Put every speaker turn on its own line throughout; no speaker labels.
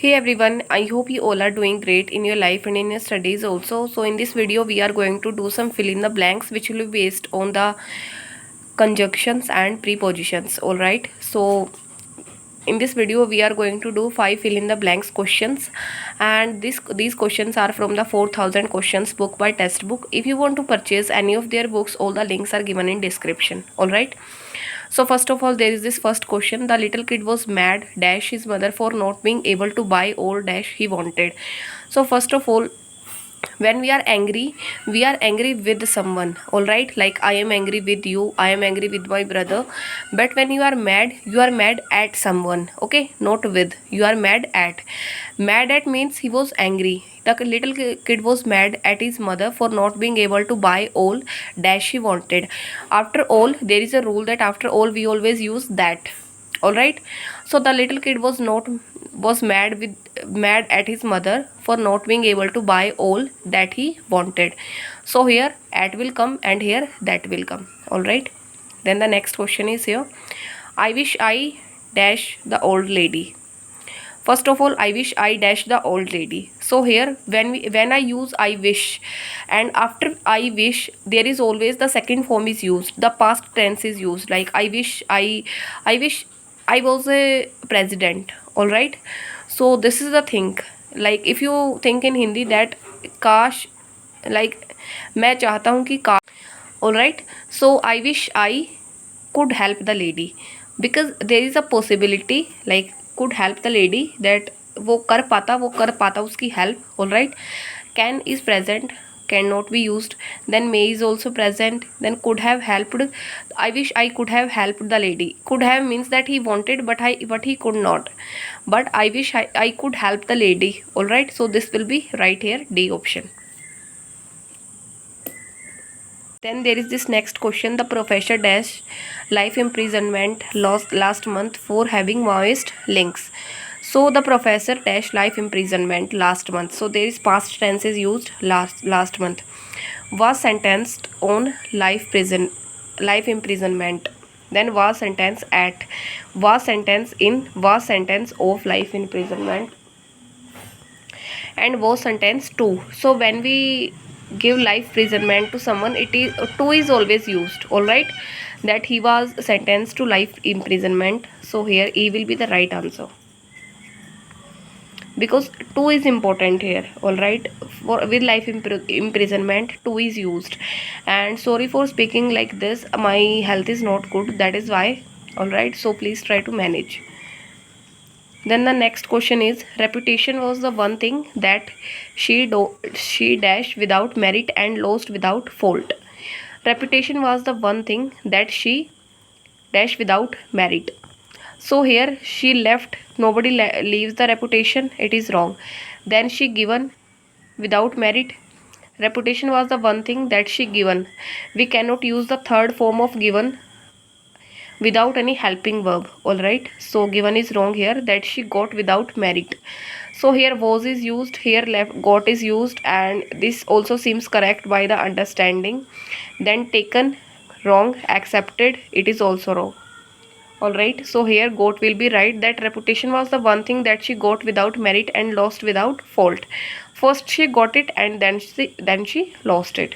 Hey everyone, I hope you all are doing great in your life and in your studies also. So in this video we are going to do some fill in the blanks which will be based on the conjunctions and prepositions. Alright, so in this video we are going to do 5 fill in the blanks questions, and these questions are from the 4000 questions book by Textbook. If you want to purchase any of their books, all the links are given in description. Alright, so first of all, there is this first question. The little kid was mad dash his mother for not being able to buy all dash he wanted. So first of all, when we are angry with someone. All right, like I am angry with you, I am angry with my brother. But when you are mad at someone. Okay, not with, you are mad at means he was angry. The little kid was mad at his mother for not being able to buy all dash he wanted. After all, there is a rule that after all we always use that. All right, so the little kid was mad at his mother for not being able to buy all that he wanted. So here at will come and here that will come. All right, then the next question is here. I wish I dash the old lady. First of all, I wish I dash the old lady. So here when I use I wish, and after I wish there is always the second form is used, the past tense is used, like I wish I was a president. All right, so this is the thing. Like if you think in Hindi that काश, like मैं चाहता हूँ कि काश. All right, so I wish I could help the lady, because there is a possibility like could help the lady, that वो कर पाता उसकी help. All right, can is present, cannot be used, then may is also present, then could have helped. I wish I could have helped the lady. Could have means that he wanted but he could not, but I wish I could help the lady. All right, so this will be right here, D option. Then there is this next question. The professor dash life imprisonment lost last month for having Maoist links. So the professor dash life imprisonment last month. So there is past tense is used, last month. Was sentenced on life imprisonment. Then was sentenced at, was sentenced in, was sentence of life imprisonment, and was sentenced to. So when we give life imprisonment to someone, it is to is always used. All right, that he was sentenced to life imprisonment. So here E will be the right answer, because to is important here. All right, for with life imprisonment to is used. And sorry for speaking like this, my health is not good, that is why. All right, so please try to manage. Then the next question is, reputation was the one thing that she dashed without merit and lost without fault. Reputation was the one thing that she dashed without merit. So here she left, nobody leaves the reputation, it is wrong. Then she given without merit. Reputation was the one thing that she given. We cannot use the third form of given without any helping verb. All right, so given is wrong here, that she got without merit. So here was is used, here left got is used, and this also seems correct by the understanding. Then taken, wrong. Accepted, it is also wrong. All right, so here got will be right, that reputation was the one thing that she got without merit and lost without fault. First she got it and then she lost it.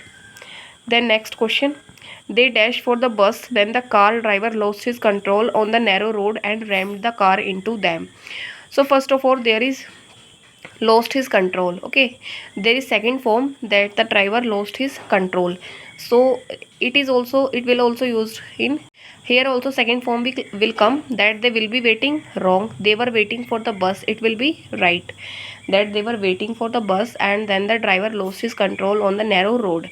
Then next question. They dashed for the bus when the car driver lost his control on the narrow road and rammed the car into them. So first of all, there is lost his control. Okay, there is second form, that the driver lost his control. So it will also used in here also. Second form will come, that they will be waiting, wrong. They were waiting for the bus, it will be right, that they were waiting for the bus and then the driver lost his control on the narrow road.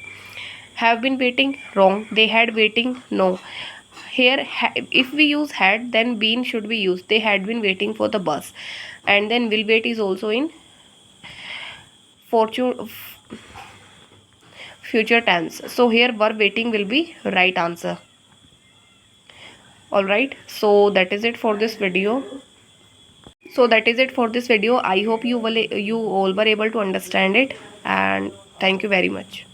Have been waiting, wrong. They had waiting, no. Here if we use had, then been should be used. They had been waiting for the bus. And then will wait is also in fortune future tense. So here were waiting will be right answer. All right, so that is it for this video. I hope you all were able to understand it, and thank you very much.